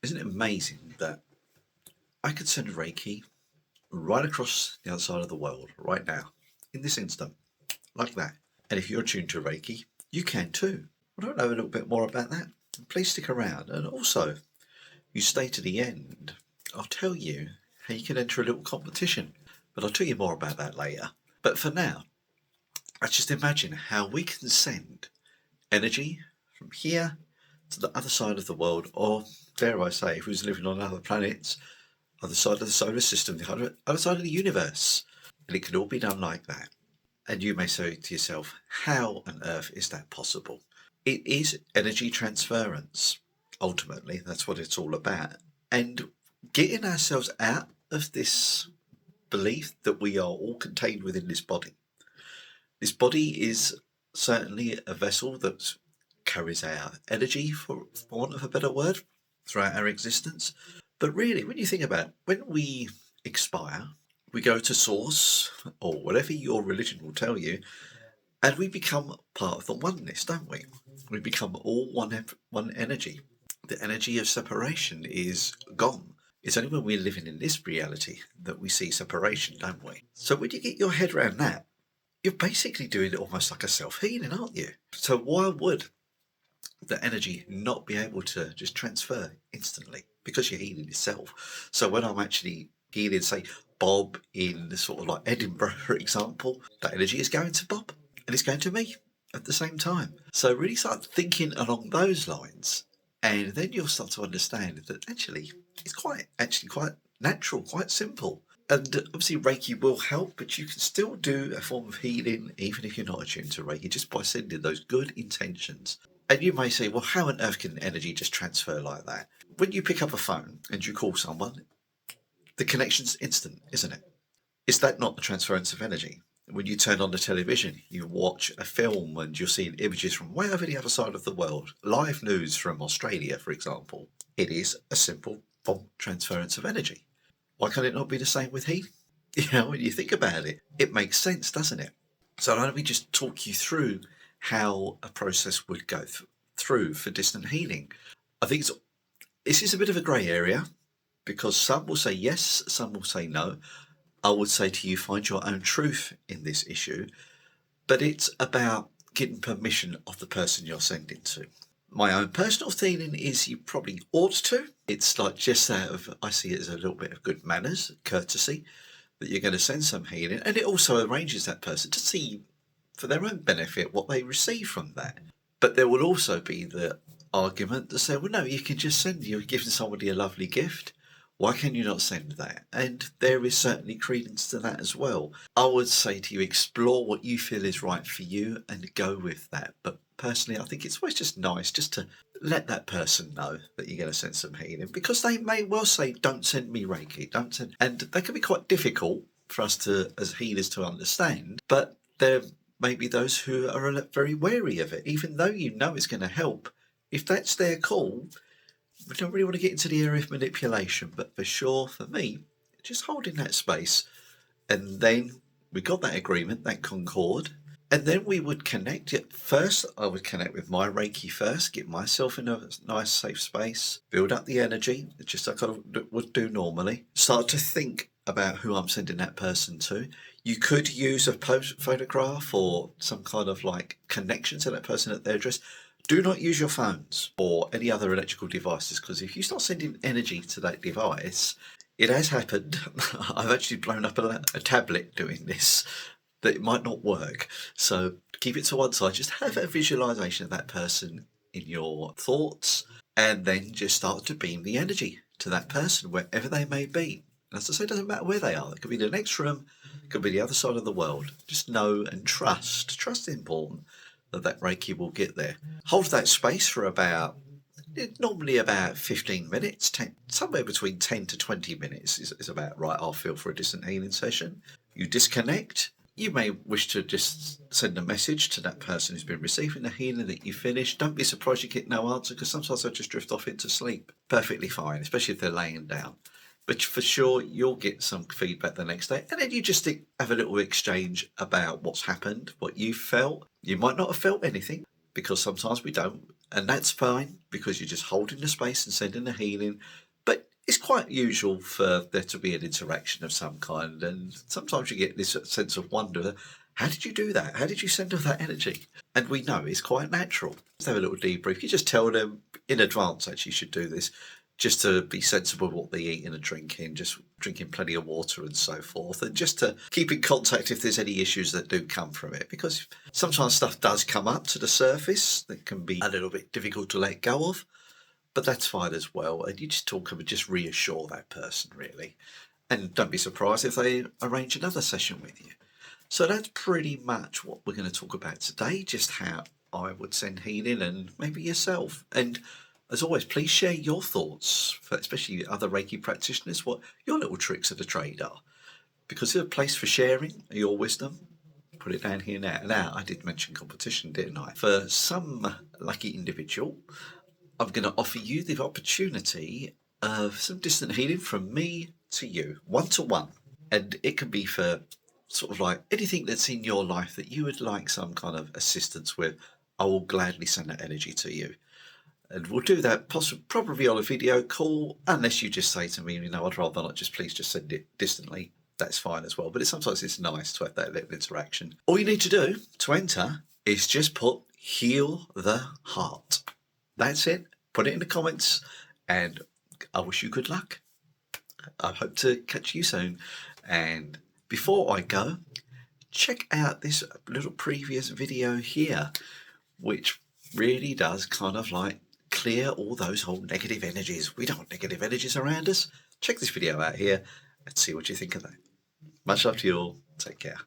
Isn't it amazing that I could send Reiki right across the other side of the world right now, in this instant, like that? And if you're tuned to Reiki, you can too. I don't know a little bit more about that. Please stick around. And also, you stay to the end. I'll tell you how you can enter a little competition. But I'll tell you more about that later. But for now, let's just imagine how we can send energy from here to the other side of the world, or dare I say, if we was living on other planets, other side of the solar system, the other side of the universe. And it could all be done like that. And you may say to yourself, how on earth is that possible? It is energy transference. Ultimately, that's what it's all about. And getting ourselves out of this belief that we are all contained within this body. This body is certainly a vessel that carries our energy, for want of a better word, throughout our existence. But really, when you think about it, when we expire, we go to source, or whatever your religion will tell you, and we become part of the oneness, don't we? We become all one energy. The energy of separation is gone. It's only when we're living in this reality that we see separation, don't we? So when you get your head around that, you're basically doing it almost like a self-healing, aren't you? So why would the energy not be able to just transfer instantly? Because you're healing yourself. So when I'm actually healing, say, Bob in sort of like Edinburgh, for example, that energy is going to Bob and it's going to me at the same time. So really start thinking along those lines, and then you'll start to understand that actually it's quite natural, quite simple. And obviously Reiki will help, but you can still do a form of healing even if you're not attuned to Reiki, just by sending those good intentions. And you may say, well, how on earth can energy just transfer like that? When you pick up a phone and you call someone, the connection's instant, isn't it? Is that not the transference of energy? When you turn on the television, you watch a film and you're seeing images from way over the other side of the world, live news from Australia, for example. It is a simple transference of energy. Why can't it not be the same with heat? When you think about it, it makes sense, doesn't it? So let me just talk you through how a process would go through for distant healing. I think this is a bit of a grey area, because some will say yes, some will say no. I would say to you, find your own truth in this issue, but it's about getting permission of the person you're sending to. My own personal feeling is you probably ought to. It's like just out of, I see it as a little bit of good manners, courtesy, that you're going to send some healing, and it also arranges that person to see for their own benefit what they receive from that. But there will also be the argument to say, well, no, you can just send, you're giving somebody a lovely gift. Why can you not send that? And there is certainly credence to that as well. I would say to you, explore what you feel is right for you and go with that. But personally, I think it's always just nice just to let that person know that you're going to send some healing, because they may well say, don't send me Reiki, don't send. And they can be quite difficult for us to, as healers, to understand. But there may be those who are very wary of it, even though you know it's going to help. If that's their call, we don't really want to get into the area of manipulation, but for sure, for me, just holding that space. And then we got that agreement, that concord, and then we would connect it. First, I would connect with my Reiki first, get myself in a nice, safe space, build up the energy, just like I would do normally. Start to think about who I'm sending that person to. You could use a photograph or some kind of like connection to that person at their address. Do not use your phones or any other electrical devices, because if you start sending energy to that device, it has happened. I've actually blown up a tablet doing this, that it might not work. So keep it to one side. Just have a visualization of that person in your thoughts, and then just start to beam the energy to that person wherever they may be. And as I say, it doesn't matter where they are. It could be the next room, it could be the other side of the world. Just know and trust. Trust is important, that Reiki will get there. Hold that space for normally about 15 minutes, somewhere between 10 to 20 minutes is about right, I feel, for a distant healing session. You disconnect. You may wish to just send a message to that person who's been receiving the healing that you finished. Don't be surprised you get no answer, because sometimes they'll just drift off into sleep. Perfectly fine, especially if they're laying down. But for sure, you'll get some feedback the next day. And then you just have a little exchange about what's happened, what you felt. You might not have felt anything, because sometimes we don't. And that's fine because you're just holding the space and sending the healing. But it's quite usual for there to be an interaction of some kind. And sometimes you get this sense of wonder. How did you do that? How did you send all that energy? And we know it's quite natural. Just have a little debrief. You just tell them in advance, actually, you should do this, just to be sensible of what they're eating and drinking, just drinking plenty of water and so forth, and just to keep in contact if there's any issues that do come from it, because sometimes stuff does come up to the surface that can be a little bit difficult to let go of, but that's fine as well. And you just talk and just reassure that person, really. And don't be surprised if they arrange another session with you. So that's pretty much what we're going to talk about today, just how I would send healing and maybe yourself. And as always, please share your thoughts, for especially other Reiki practitioners, what your little tricks of the trade are. Because there's a place for sharing your wisdom. Put it down here now. Now, I did mention competition, didn't I? For some lucky individual, I'm going to offer you the opportunity of some distant healing from me to you, one-to-one. And it can be for sort of like anything that's in your life that you would like some kind of assistance with. I will gladly send that energy to you. And we'll do that probably on a video call, unless you just say to me, I'd rather not, please just send it distantly. That's fine as well. But sometimes it's nice to have that little interaction. All you need to do to enter is just put heal the heart. That's it. Put it in the comments, and I wish you good luck. I hope to catch you soon. And before I go, check out this little previous video here, which really does kind of like clear all those whole negative energies. We don't want negative energies around us. Check this video out here and see what you think of that. Much love to you all. Take care.